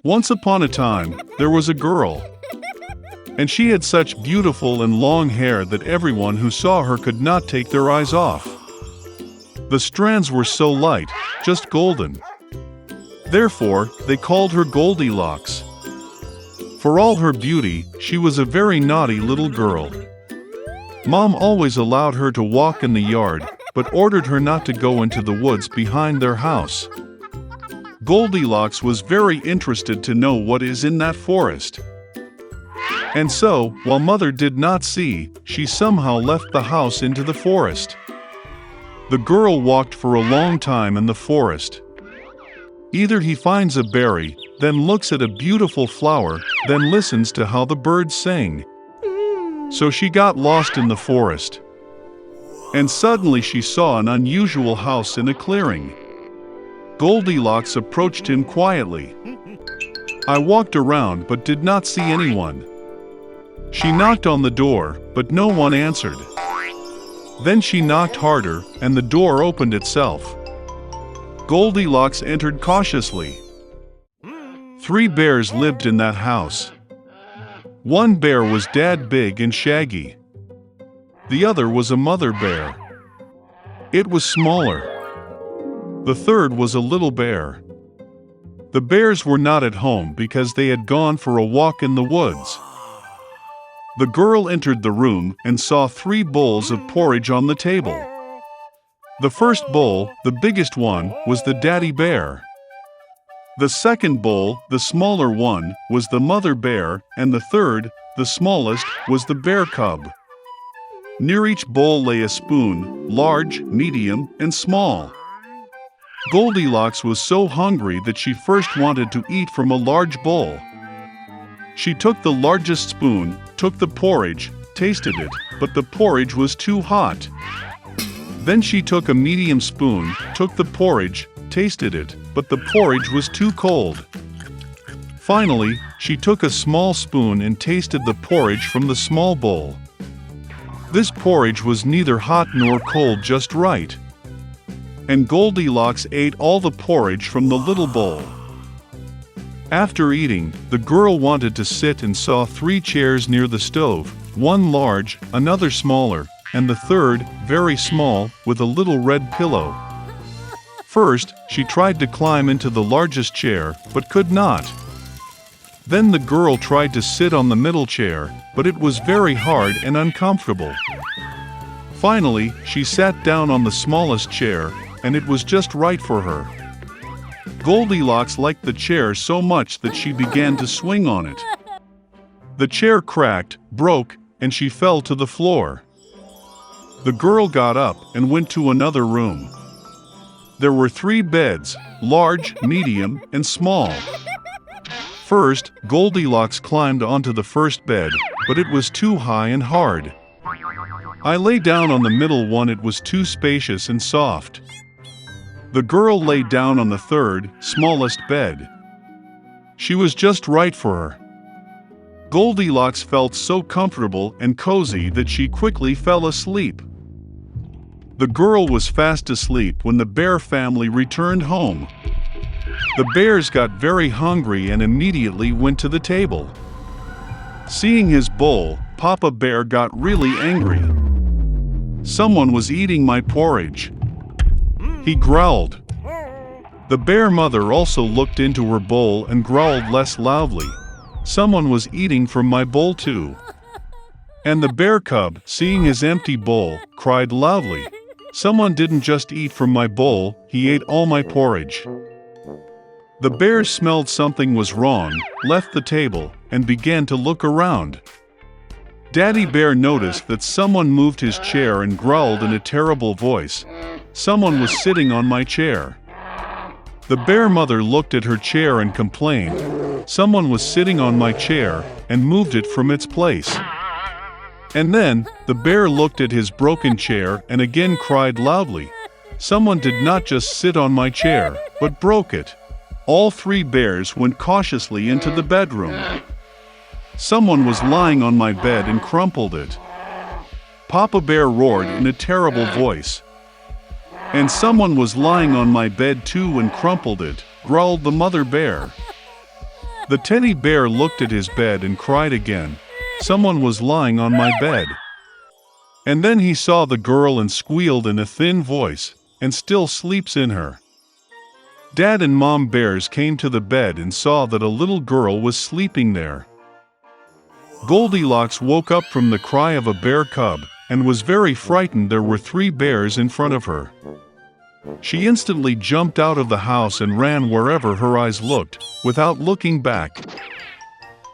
Once upon a time, there was a girl, and she had such beautiful and long hair that everyone who saw her could not take their eyes off. The strands were so light, just golden. Therefore, they called her Goldilocks. For all her beauty, she was a very naughty little girl. Mom always allowed her to walk in the yard, but ordered her not to go into the woods behind their house. Goldilocks was very interested to know what is in that forest. And so, while Mother did not see, she somehow left the house into the forest. The girl walked for a long time in the forest. Either he finds a berry, then looks at a beautiful flower, then listens to how the birds sing. So she got lost in the forest. And suddenly she saw an unusual house in a clearing. Goldilocks approached him quietly. I walked around but did not see anyone. She knocked on the door, but no one answered. Then she knocked harder, and the door opened itself. Goldilocks entered cautiously. 3 bears lived in that house. One bear was dad big and shaggy. The other was a mother bear. It was smaller. The third was a little bear. The bears were not at home because they had gone for a walk in the woods. The girl entered the room and saw 3 bowls of porridge on the table. The first bowl, the biggest one, was the daddy bear. The second bowl, the smaller one, was the mother bear, and the third, the smallest, was the bear cub. Near each bowl lay a spoon, large, medium, and small. Goldilocks was so hungry that she first wanted to eat from a large bowl. She took the largest spoon, took the porridge, tasted it, but the porridge was too hot. Then she took a medium spoon, took the porridge, tasted it, but the porridge was too cold. Finally, she took a small spoon and tasted the porridge from the small bowl. This porridge was neither hot nor cold, just right. And Goldilocks ate all the porridge from the little bowl. After eating, the girl wanted to sit and saw 3 chairs near the stove, one large, another smaller, and the third, very small, with a little red pillow. First, she tried to climb into the largest chair, but could not. Then the girl tried to sit on the middle chair, but it was very hard and uncomfortable. Finally, she sat down on the smallest chair, and it was just right for her. Goldilocks liked the chair so much that she began to swing on it. The chair cracked, broke, and she fell to the floor. The girl got up and went to another room. There were 3 beds, large, medium, and small. First, Goldilocks climbed onto the first bed, but it was too high and hard. I lay down on the middle one, it was too spacious and soft. The girl lay down on the third, smallest bed. She was just right for her. Goldilocks felt so comfortable and cozy that she quickly fell asleep. The girl was fast asleep when the bear family returned home. The bears got very hungry and immediately went to the table. Seeing his bowl, Papa Bear got really angry. Someone was eating my porridge. He growled. The bear mother also looked into her bowl and growled less loudly. Someone was eating from my bowl too. And the bear cub, seeing his empty bowl, cried loudly. Someone didn't just eat from my bowl, he ate all my porridge. The bears smelled something was wrong, left the table, and began to look around. Daddy Bear noticed that someone moved his chair and growled in a terrible voice. Someone was sitting on my chair. The bear mother looked at her chair and complained. Someone was sitting on my chair and moved it from its place. And then, the bear looked at his broken chair and again cried loudly. Someone did not just sit on my chair, but broke it. All 3 bears went cautiously into the bedroom. Someone was lying on my bed and crumpled it. Papa Bear roared in a terrible voice. And someone was lying on my bed too and crumpled it, growled the mother bear. The teddy bear looked at his bed and cried again. Someone was lying on my bed. And then he saw the girl and squealed in a thin voice, and still sleeps in her. Dad and Mom bears came to the bed and saw that a little girl was sleeping there. Goldilocks woke up from the cry of a bear cub, and was very frightened. There were 3 bears in front of her. She instantly jumped out of the house and ran wherever her eyes looked, without looking back.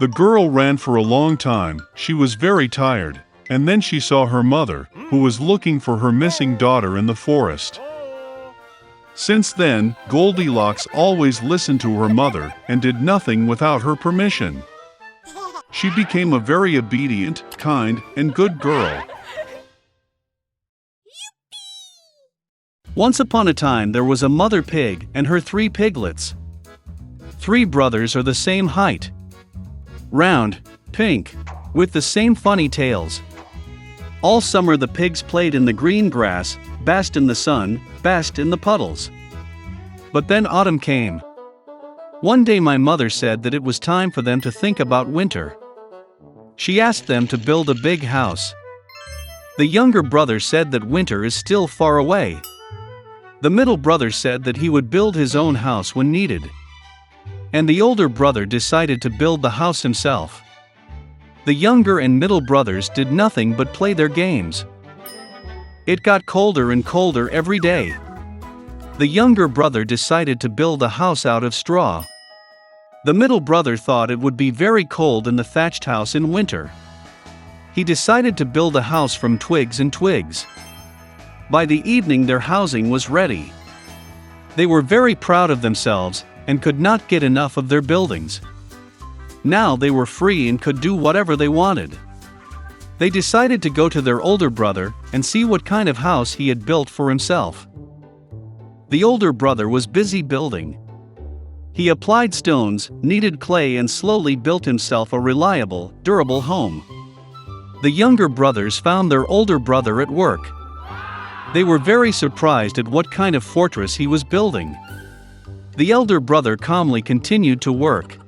The girl ran for a long time. She was very tired, and then she saw her mother, who was looking for her missing daughter in the forest. Since then, Goldilocks always listened to her mother and did nothing without her permission. She became a very obedient, kind, and good girl. Once upon a time there was a mother pig and her 3 piglets. 3 brothers are the same height. Round, pink, with the same funny tails. All summer the pigs played in the green grass, basked in the sun, basked in the puddles. But then autumn came. One day my mother said that it was time for them to think about winter. She asked them to build a big house. The younger brother said that winter is still far away. The middle brother said that he would build his own house when needed. And the older brother decided to build the house himself. The younger and middle brothers did nothing but play their games. It got colder and colder every day. The younger brother decided to build a house out of straw. The middle brother thought it would be very cold in the thatched house in winter. He decided to build a house from twigs and twigs. By the evening their housing was ready. They were very proud of themselves and could not get enough of their buildings. Now they were free and could do whatever they wanted. They decided to go to their older brother and see what kind of house he had built for himself. The older brother was busy building. He applied stones, kneaded clay, and slowly built himself a reliable, durable home. The younger brothers found their older brother at work. They were very surprised at what kind of fortress he was building. The elder brother calmly continued to work.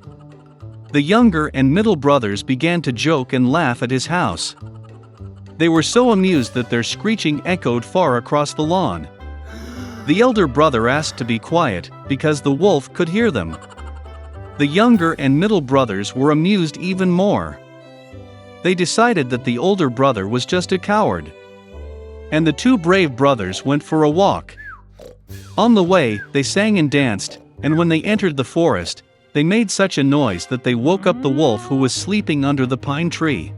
The younger and middle brothers began to joke and laugh at his house. They were so amused that their screeching echoed far across the lawn. The elder brother asked to be quiet, because the wolf could hear them. The younger and middle brothers were amused even more. They decided that the older brother was just a coward. And the 2 brave brothers went for a walk. On the way, they sang and danced, and when they entered the forest, they made such a noise that they woke up the wolf who was sleeping under the pine tree.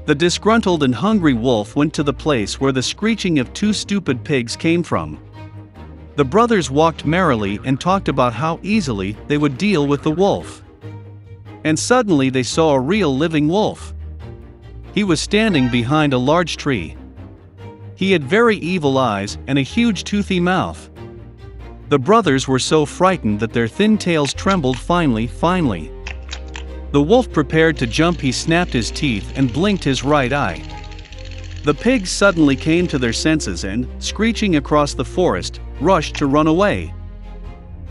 The disgruntled and hungry wolf went to the place where the screeching of 2 stupid pigs came from. The brothers walked merrily and talked about how easily they would deal with the wolf. And suddenly they saw a real living wolf. He was standing behind a large tree. He had very evil eyes and a huge toothy mouth. The brothers were so frightened that their thin tails trembled finely. The wolf prepared to jump. He snapped his teeth and blinked his right eye. The pigs suddenly came to their senses and, screeching across the forest, rushed to run away.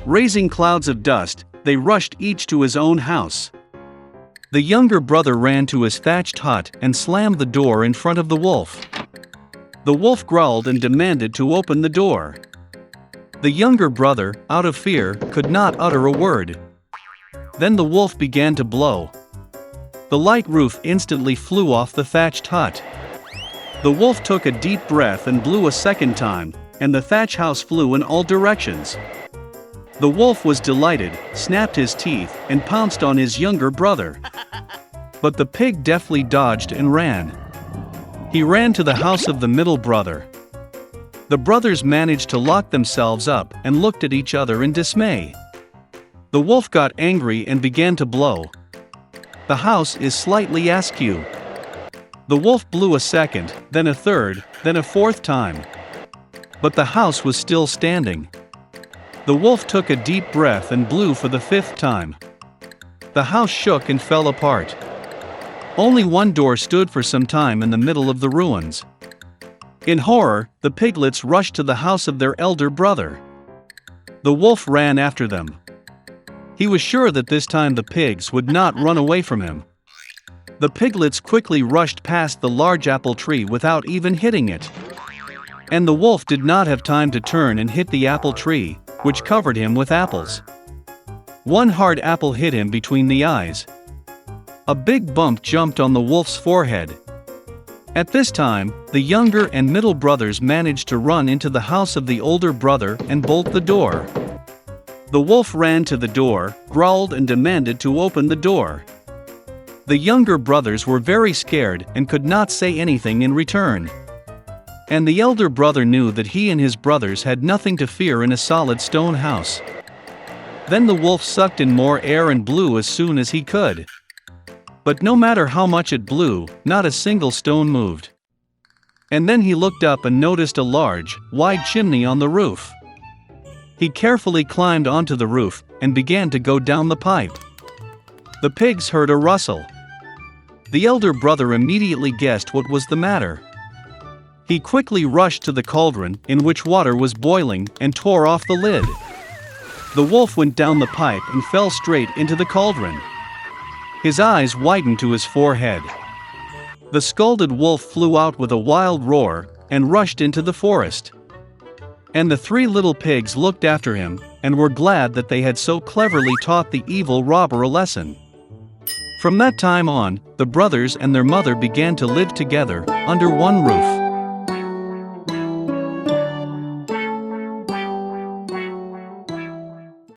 Raising clouds of dust, they rushed each to his own house. The younger brother ran to his thatched hut and slammed the door in front of the wolf. The wolf growled and demanded to open the door. The younger brother, out of fear, could not utter a word. Then the wolf began to blow. The light roof instantly flew off the thatched hut. The wolf took a deep breath and blew a second time, and the thatch house flew in all directions. The wolf was delighted, snapped his teeth, and pounced on his younger brother. But the pig deftly dodged and ran. He ran to the house of the middle brother. The brothers managed to lock themselves up and looked at each other in dismay. The wolf got angry and began to blow. The house is slightly askew. The wolf blew a second, then a third, then a fourth time. But the house was still standing. The wolf took a deep breath and blew for the 5th time. The house shook and fell apart. Only one door stood for some time in the middle of the ruins. In horror, the piglets rushed to the house of their elder brother. The wolf ran after them. He was sure that this time the pigs would not run away from him. The piglets quickly rushed past the large apple tree without even hitting it. And the wolf did not have time to turn and hit the apple tree, which covered him with apples. One hard apple hit him between the eyes. A big bump jumped on the wolf's forehead. At this time, the younger and middle brothers managed to run into the house of the older brother and bolt the door. The wolf ran to the door, growled and demanded to open the door. The younger brothers were very scared and could not say anything in return. And the elder brother knew that he and his brothers had nothing to fear in a solid stone house. Then the wolf sucked in more air and blew as soon as he could. But no matter how much it blew, not a single stone moved. And then he looked up and noticed a large, wide chimney on the roof. He carefully climbed onto the roof and began to go down the pipe. The pigs heard a rustle. The elder brother immediately guessed what was the matter. He quickly rushed to the cauldron in which water was boiling and tore off the lid. The wolf went down the pipe and fell straight into the cauldron. His eyes widened to his forehead. The scalded wolf flew out with a wild roar and rushed into the forest. And the three little pigs looked after him and were glad that they had so cleverly taught the evil robber a lesson. From that time on, the brothers and their mother began to live together under one roof.